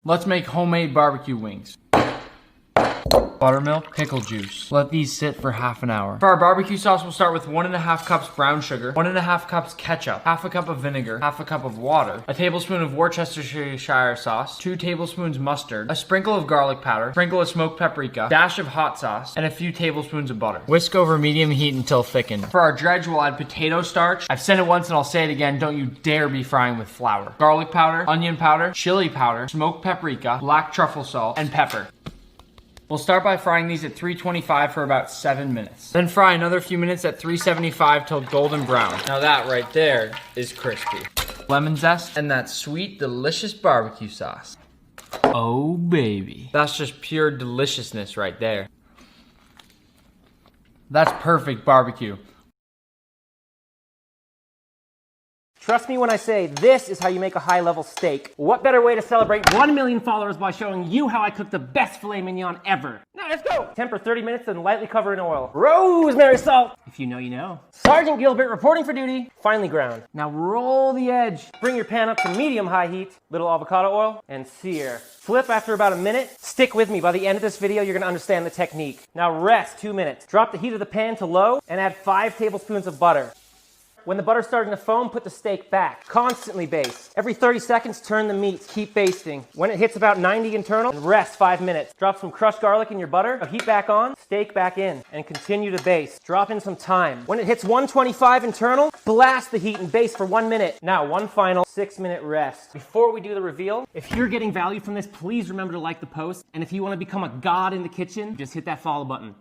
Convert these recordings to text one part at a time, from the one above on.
Let's make homemade barbecue wings. Buttermilk, pickle juice. Let these sit for half an hour. For our barbecue sauce, we'll start with 1.5 cups brown sugar, 1.5 cups ketchup, half a cup of vinegar, half a cup of water, a tablespoon of Worcestershire sauce, 2 tablespoons mustard, a sprinkle of garlic powder, sprinkle of smoked paprika, dash of hot sauce, and a few tablespoons of butter. Whisk over medium heat until thickened. For our dredge, we'll add potato starch. I've said it once and I'll say it again, don't you dare be frying with flour. Garlic powder, onion powder, chili powder, smoked paprika, black truffle salt, and pepper. We'll start by frying these at 325 for about 7 minutes. Then fry another few minutes at 375 till golden brown. Now that right there is crispy. Lemon zest and that sweet, delicious barbecue sauce. Oh baby. That's just pure deliciousness right there. That's perfect barbecue. Trust me when I say this is how you make a high-level steak. What better way to celebrate 1 million followers by showing you how I cook the best filet mignon ever? Now let's go! Temper 30 minutes and lightly cover in oil. Rosemary salt! If you know, you know. Sergeant Gilbert reporting for duty. Finely ground. Now roll the edge. Bring your pan up to medium-high heat. Little avocado oil and sear. Flip after about a minute. Stick with me. By the end of this video, you're gonna understand the technique. Now rest 2 minutes. Drop the heat of the pan to low and add 5 tablespoons of butter. When the butter's starting to foam, put the steak back. Constantly baste. Every 30 seconds, turn the meat. Keep basting. When it hits about 90 internal, rest 5 minutes. Drop some crushed garlic in your butter. Heat back on, steak back in, and continue to baste. Drop in some thyme. When it hits 125 internal, blast the heat and baste for 1 minute. Now, one final 6-minute rest. Before we do the reveal, if you're getting value from this, please remember to like the post. And if you want to become a god in the kitchen, just hit that follow button.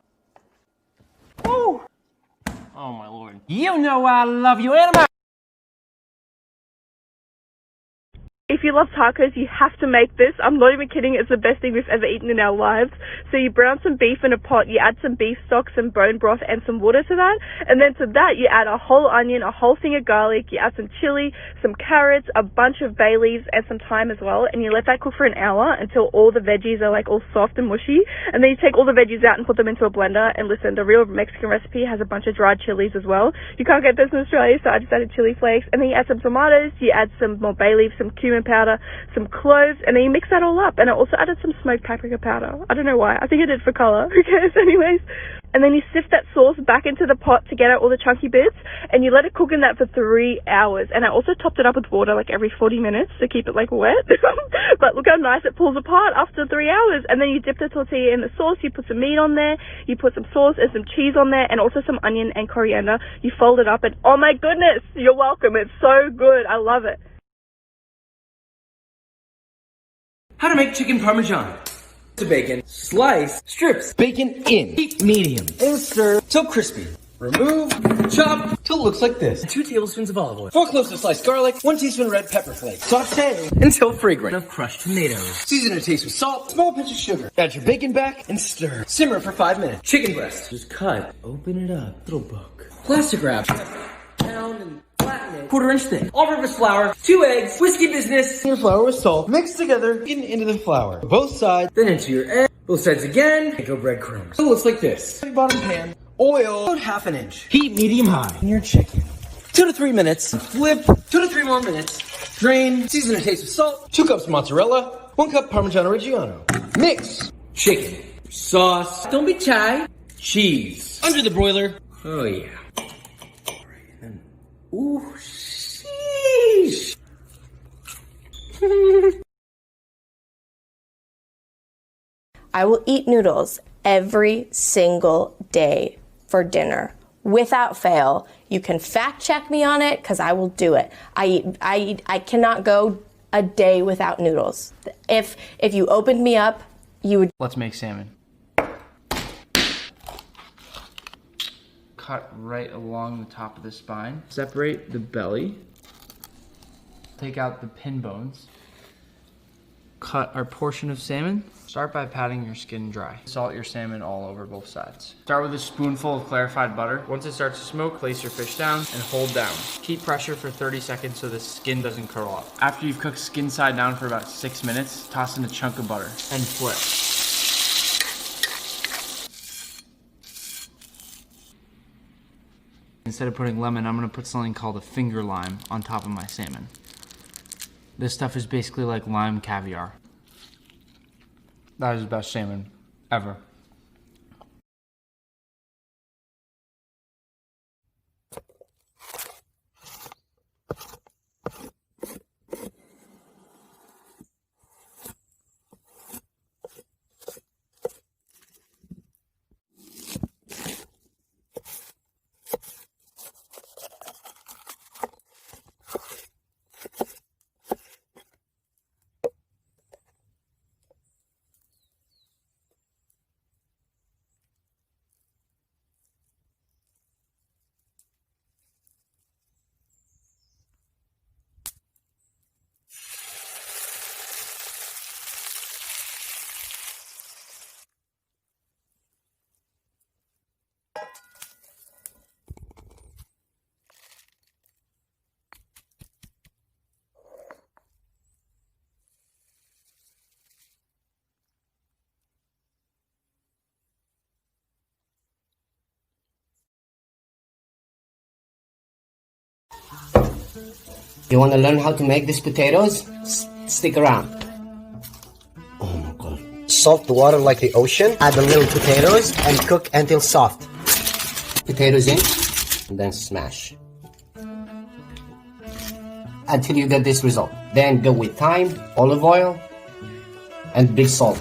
Woo! Oh my lord. You know I love you, animal! If you love tacos, you have to make this. I'm not even kidding, it's the best thing we've ever eaten in our lives. So you brown some beef in a pot, you add some beef stock, some bone broth, and some water to that. And then to that, you add a whole onion, a whole thing of garlic, you add some chili, some carrots, a bunch of bay leaves, and some thyme as well. And you let that cook for an hour until all the veggies are like all soft and mushy. And then you take all the veggies out and put them into a blender. And listen, the real Mexican recipe has a bunch of dried chilies as well. You can't get this in Australia, so I just added chili flakes. And then you add some tomatoes, you add some more bay leaves, some cumin powder, some cloves, and then you mix that all up. And I also added some smoked paprika powder. I don't know why. I think I did for color. Who cares anyways? And then you sift that sauce back into the pot to get out all the chunky bits, and you let it cook in that for 3 hours. And I also topped it up with water like every 40 minutes to keep it like wet. But look how nice it pulls apart after 3 hours. And then you dip the tortilla in the sauce, you put some meat on there, you put some sauce and some cheese on there, and also some onion and coriander. You fold it up, and oh my goodness, you're welcome. It's so good. I love it. How to make chicken parmesan. To bacon, slice strips bacon in, heat medium, and stir till crispy. Remove, chop till it looks like this. 2 tablespoons of olive oil, 4 cloves of sliced garlic, 1 teaspoon red pepper flakes. Saute until fragrant of crushed tomatoes. Season to taste with salt, small pinch of sugar. Add your bacon back and stir. Simmer for 5 minutes. Chicken breast. Just cut, open it up, little book. Plastic wrap. Pound and flatten it. 1/4 inch thick. All-purpose flour, 2 eggs, whiskey business. Your flour with salt. Mix together, get into the flour. Both sides, then into your egg. Both sides again. And go breadcrumbs. So it looks like this. Bottom pan. Oil, about 1/2 inch. Heat medium high. And your chicken. 2 to 3 minutes. Flip. 2 to 3 more minutes. Drain. Season to taste with salt. 2 cups mozzarella. 1 cup Parmigiano Reggiano. Mix. Chicken. Sauce. Don't be shy. Cheese. Under the broiler. Oh yeah. Ooh, sheesh. I will eat noodles every single day for dinner without fail. You can fact check me on it because I will do it. I cannot go a day without noodles. If you opened me up, you would. Let's make salmon. Cut right along the top of the spine. Separate the belly. Take out the pin bones. Cut our portion of salmon. Start by patting your skin dry. Salt your salmon all over both sides. Start with a spoonful of clarified butter. Once it starts to smoke, place your fish down and hold down. Keep pressure for 30 seconds so the skin doesn't curl up. After you've cooked skin side down for about 6 minutes, toss in a chunk of butter and flip. Instead of putting lemon, I'm gonna put something called a finger lime on top of my salmon. This stuff is basically like lime caviar. That is the best salmon ever. You want to learn how to make these potatoes? Stick around. Oh my god. Salt the water like the ocean, add the little potatoes, and cook until soft. Potatoes in, and then smash. Until you get this result. Then go with thyme, olive oil, and big salt.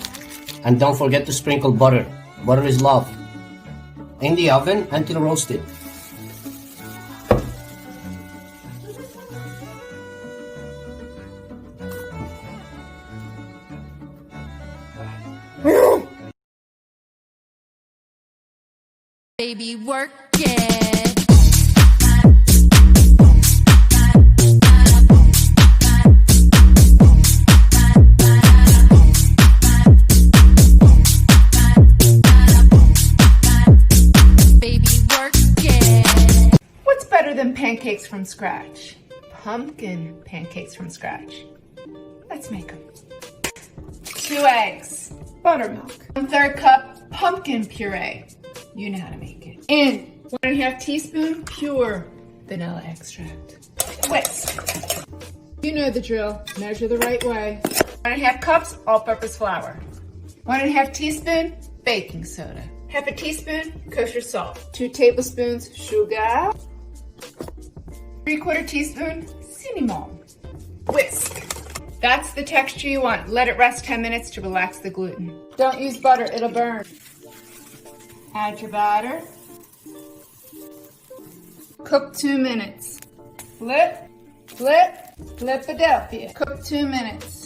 And don't forget to sprinkle butter. Butter is love. In the oven until roasted. Baby, work it. Baby, work it. What's better than pancakes from scratch? Pumpkin pancakes from scratch. Let's make them. 2 eggs, buttermilk, 1/3 cup pumpkin puree. You know how to make it. In 1½ teaspoon pure vanilla extract. Whisk. You know the drill. Measure the right way. 1½ cups all-purpose flour. 1½ teaspoon baking soda. 1/2 teaspoon kosher salt. 2 tablespoons sugar. 3/4 teaspoon cinnamon. Whisk. That's the texture you want. Let it rest 10 minutes to relax the gluten. Don't use butter, it'll burn. Add your batter. Cook 2 minutes. Flip, flip, Philadelphia. Cook 2 minutes.